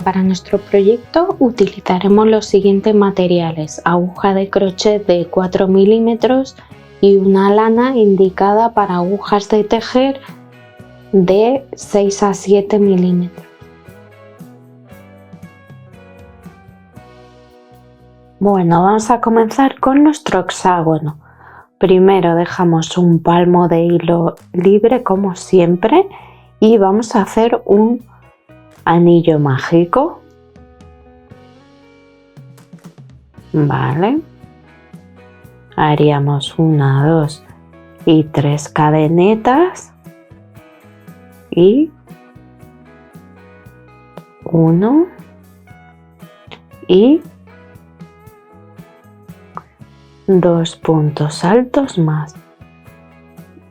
Para nuestro proyecto utilizaremos los siguientes materiales: aguja de crochet de 4 milímetros y una lana indicada para agujas de tejer de 6 a 7 milímetros. Bueno, vamos a comenzar con nuestro hexágono. Primero dejamos un palmo de hilo libre como siempre y vamos a hacer un anillo mágico. Vale, haríamos 1, 2 y 3 cadenetas y 1 y 2 puntos altos más,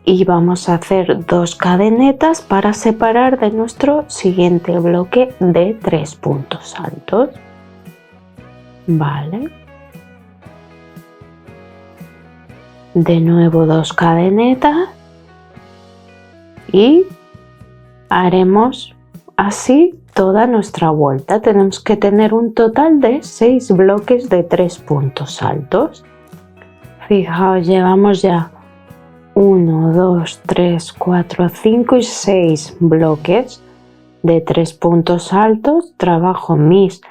y vamos a hacer 2 cadenetas para separar de nuestro siguiente bloque de 3 puntos altos. Vale, de nuevo 2 cadenetas y haremos así toda nuestra vuelta. Tenemos que tener un total de 6 bloques de 3 puntos altos. Fijaos, llevamos ya 1, 2, 3, 4, 5 y 6 bloques de 3 puntos altos. Trabajo mis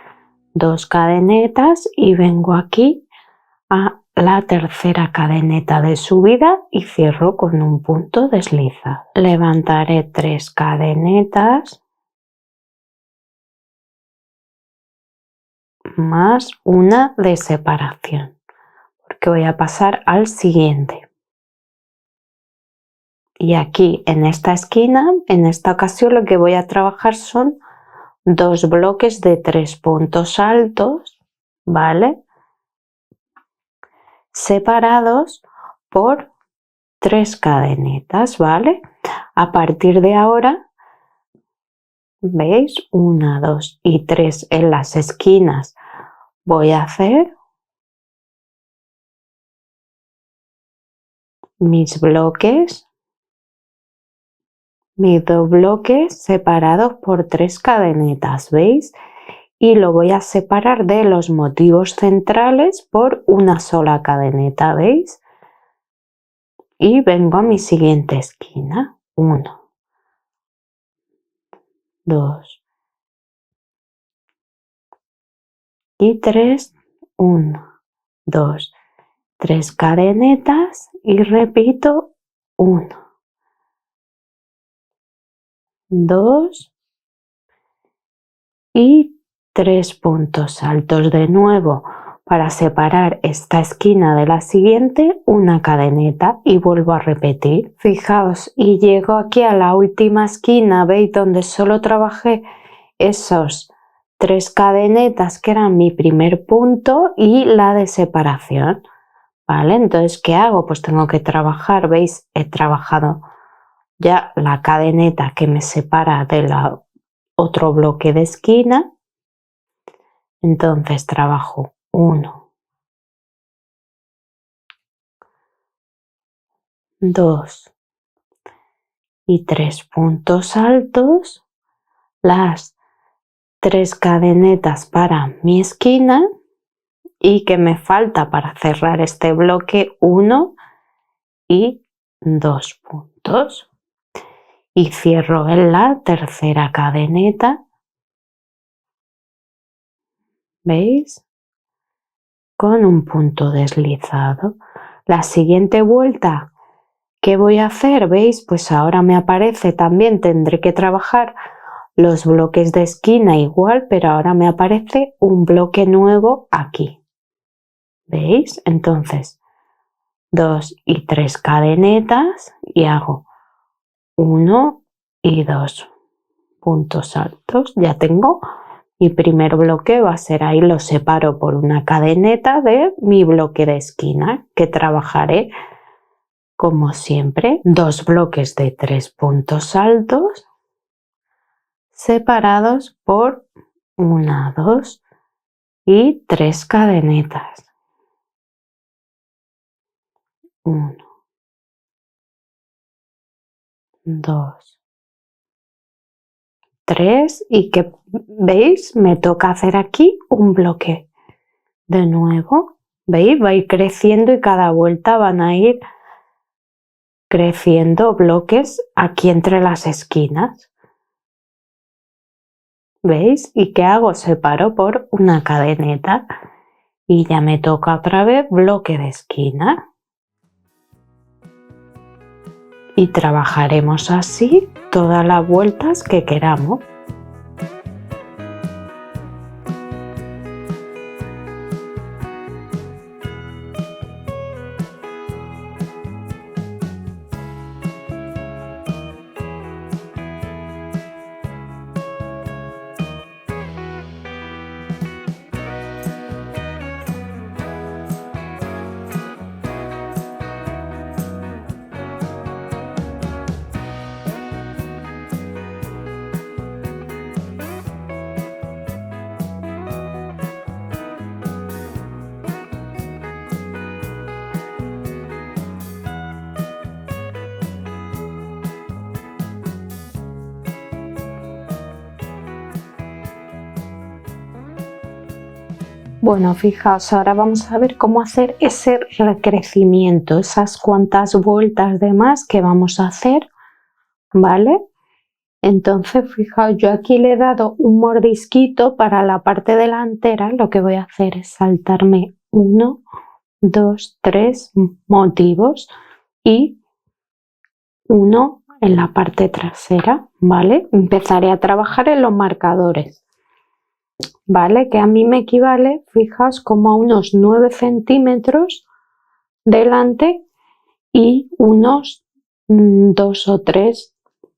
2 cadenetas y vengo aquí a la tercera cadeneta de subida y cierro con un punto deslizado. Levantaré 3 cadenetas más una de separación, porque voy a pasar al siguiente. Y aquí en esta esquina, en esta ocasión, lo que voy a trabajar son 2 bloques de 3 puntos altos, ¿vale? Separados por 3 cadenetas, ¿vale? A partir de ahora, ¿veis? 1, 2 y 3 en las esquinas. Voy a hacer mis bloques, mis 2 bloques separados por 3 cadenetas, ¿veis? Y lo voy a separar de los motivos centrales por una sola cadeneta, ¿veis? Y vengo a mi siguiente esquina. 1, 2 y 3. 1, 2, 3 cadenetas y repito 1, 2 y 3 puntos altos. De nuevo, para separar esta esquina de la siguiente, una cadeneta y vuelvo a repetir. Fijaos, y llego aquí a la última esquina, ¿veis? Donde solo trabajé esos 3 cadenetas que eran mi primer punto y la de separación. ¿Vale? Entonces, ¿qué hago? Pues tengo que trabajar, ¿veis? He trabajado ya la cadeneta que me separa del otro bloque de esquina. Entonces trabajo 1, 2 y 3 puntos altos, las 3 cadenetas para mi esquina y que me falta para cerrar este bloque 1 y 2 puntos. Y cierro en la tercera cadeneta, ¿veis? Con un punto deslizado. La siguiente vuelta, ¿qué voy a hacer? ¿Veis? Pues ahora me aparece también, tendré que trabajar los bloques de esquina igual, pero ahora me aparece un bloque nuevo aquí. ¿Veis? Entonces, 2 y 3 cadenetas y hago 1 y 2 puntos altos. Ya tengo mi primer bloque, va a ser ahí, lo separo por una cadeneta de mi bloque de esquina, que trabajaré como siempre 2 bloques de 3 puntos altos separados por 1, 2 y 3 cadenetas. 1, 2, 3 y que, ¿veis? Me toca hacer aquí un bloque. De nuevo, ¿veis? Va a ir creciendo y cada vuelta van a ir creciendo bloques aquí entre las esquinas. ¿Veis? ¿Y qué hago? Separo por una cadeneta y ya me toca otra vez bloque de esquina. Y trabajaremos así todas las vueltas que queramos. Bueno, fijaos, ahora vamos a ver cómo hacer ese recrecimiento, esas cuantas vueltas de más que vamos a hacer, ¿vale? Entonces, fijaos, yo aquí le he dado un mordisquito para la parte delantera. Lo que voy a hacer es saltarme 1, 2, 3 motivos y 1 en la parte trasera, ¿vale? Empezaré a trabajar en los marcadores. ¿Vale? Que a mí me equivale, fijaos, como a unos 9 centímetros delante y unos 2 o 3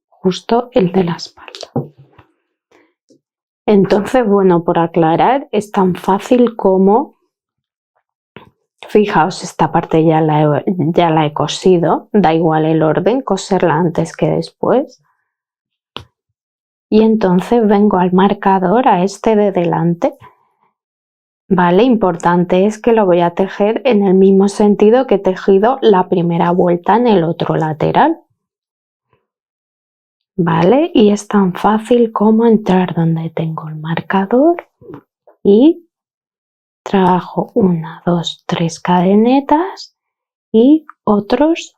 justo el de la espalda. Entonces, bueno, por aclarar, es tan fácil como, fijaos, esta parte ya la he cosido, da igual el orden, coserla antes que después. Y entonces vengo al marcador, a este de delante. Vale, importante es que lo voy a tejer en el mismo sentido que he tejido la primera vuelta en el otro lateral. Vale, y es tan fácil como entrar donde tengo el marcador y trabajo 1, 2, 3 cadenetas y otros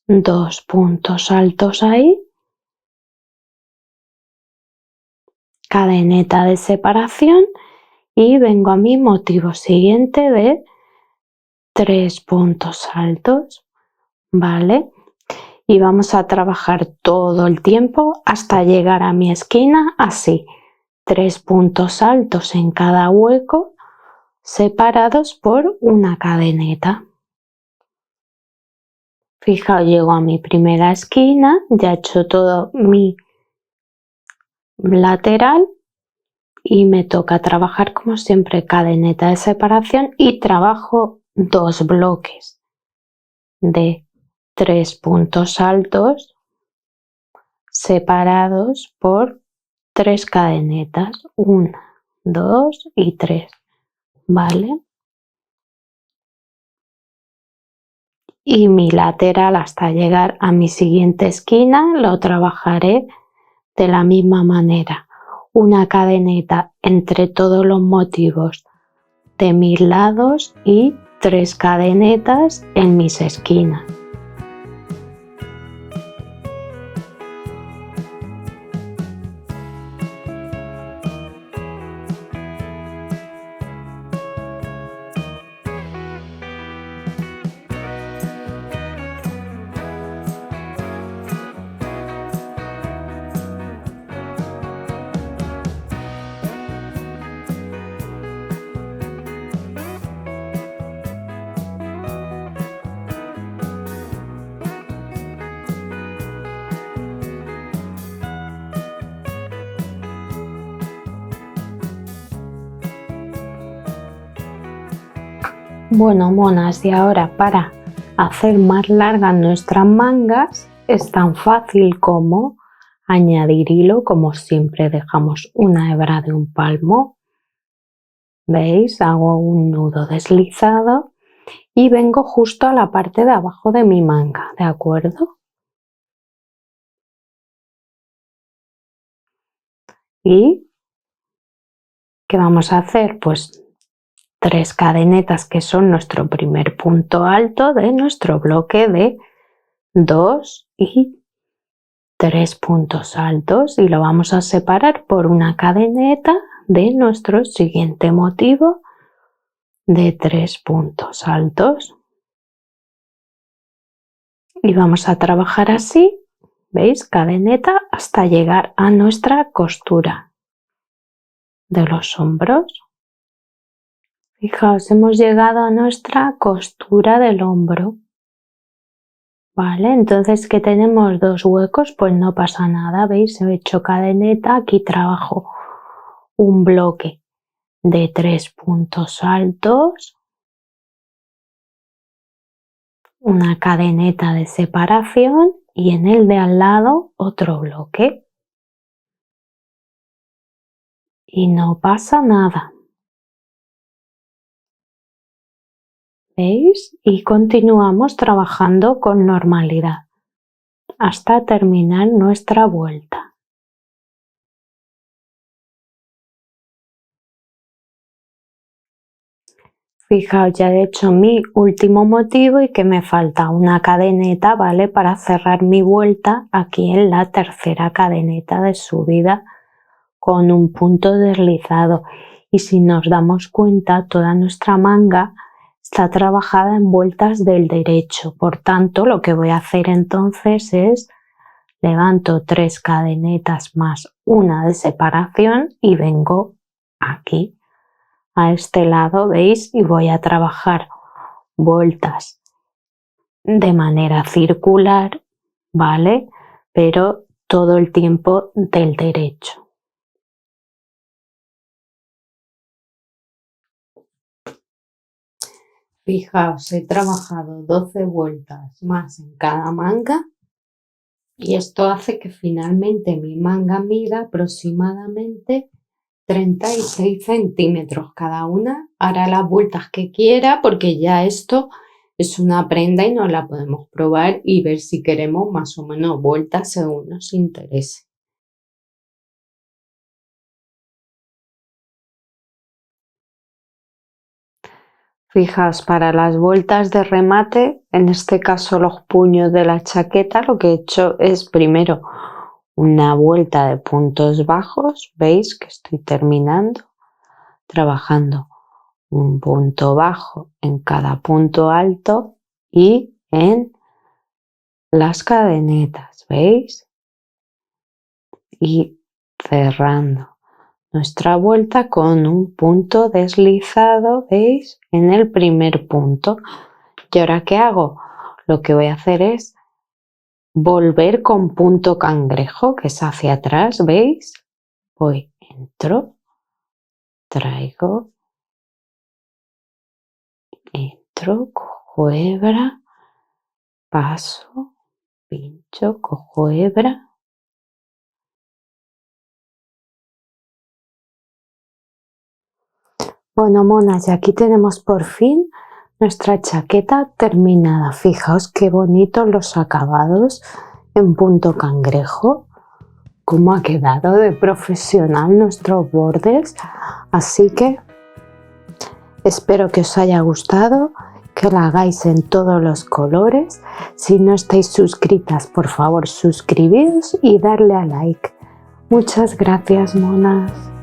2 puntos altos ahí, cadeneta de separación y vengo a mi motivo siguiente de 3 puntos altos, ¿vale? Y vamos a trabajar todo el tiempo hasta llegar a mi esquina así, 3 puntos altos en cada hueco separados por una cadeneta. Fijaos, llego a mi primera esquina, ya he hecho todo mi lateral y me toca trabajar como siempre cadeneta de separación y trabajo 2 bloques de 3 puntos altos separados por 3 cadenetas, 1, 2 y 3, ¿vale? Y mi lateral hasta llegar a mi siguiente esquina lo trabajaré de la misma manera, una cadeneta entre todos los motivos de mis lados y 3 cadenetas en mis esquinas. Bueno, monas, y ahora para hacer más largas nuestras mangas es tan fácil como añadir hilo, como siempre dejamos una hebra de un palmo. ¿Veis? Hago un nudo deslizado y vengo justo a la parte de abajo de mi manga, ¿de acuerdo? ¿Y qué vamos a hacer? Pues 3 cadenetas, que son nuestro primer punto alto de nuestro bloque de 2 y 3 puntos altos, y lo vamos a separar por una cadeneta de nuestro siguiente motivo de 3 puntos altos. Y vamos a trabajar así, ¿veis? Cadeneta hasta llegar a nuestra costura de los hombros. Fijaos, hemos llegado a nuestra costura del hombro. Vale, entonces que tenemos 2 huecos, pues no pasa nada, ¿veis? He hecho cadeneta, aquí trabajo un bloque de 3 puntos altos, una cadeneta de separación y en el de al lado otro bloque. Y no pasa nada. ¿Veis? Y continuamos trabajando con normalidad hasta terminar nuestra vuelta. Fijaos, ya he hecho mi último motivo y que me falta una cadeneta, ¿vale? Para cerrar mi vuelta aquí en la tercera cadeneta de subida con un punto deslizado. Y si nos damos cuenta, toda nuestra manga está trabajada en vueltas del derecho. Por tanto, lo que voy a hacer entonces es levanto 3 cadenetas más una de separación y vengo aquí a este lado, ¿veis? Y voy a trabajar vueltas de manera circular, ¿vale? Pero todo el tiempo del derecho. Fijaos, he trabajado 12 vueltas más en cada manga y esto hace que finalmente mi manga mida aproximadamente 36 centímetros cada una. Hará las vueltas que quiera porque ya esto es una prenda y nos la podemos probar y ver si queremos más o menos vueltas según nos interese. Fijaos, para las vueltas de remate, en este caso los puños de la chaqueta, lo que he hecho es primero una vuelta de puntos bajos, veis que estoy terminando, trabajando un punto bajo en cada punto alto y en las cadenetas, ¿veis? Y cerrando nuestra vuelta con un punto deslizado, ¿veis? En el primer punto. ¿Y ahora qué hago? Lo que voy a hacer es volver con punto cangrejo, que es hacia atrás, ¿veis? Voy, entro, traigo, entro, cojo hebra, paso, pincho, cojo hebra. Bueno, monas, y aquí tenemos por fin nuestra chaqueta terminada. Fijaos qué bonitos los acabados en punto cangrejo. Cómo ha quedado de profesional nuestros bordes. Así que espero que os haya gustado, que lo hagáis en todos los colores. Si no estáis suscritas, por favor suscribíos y darle a like. Muchas gracias, monas.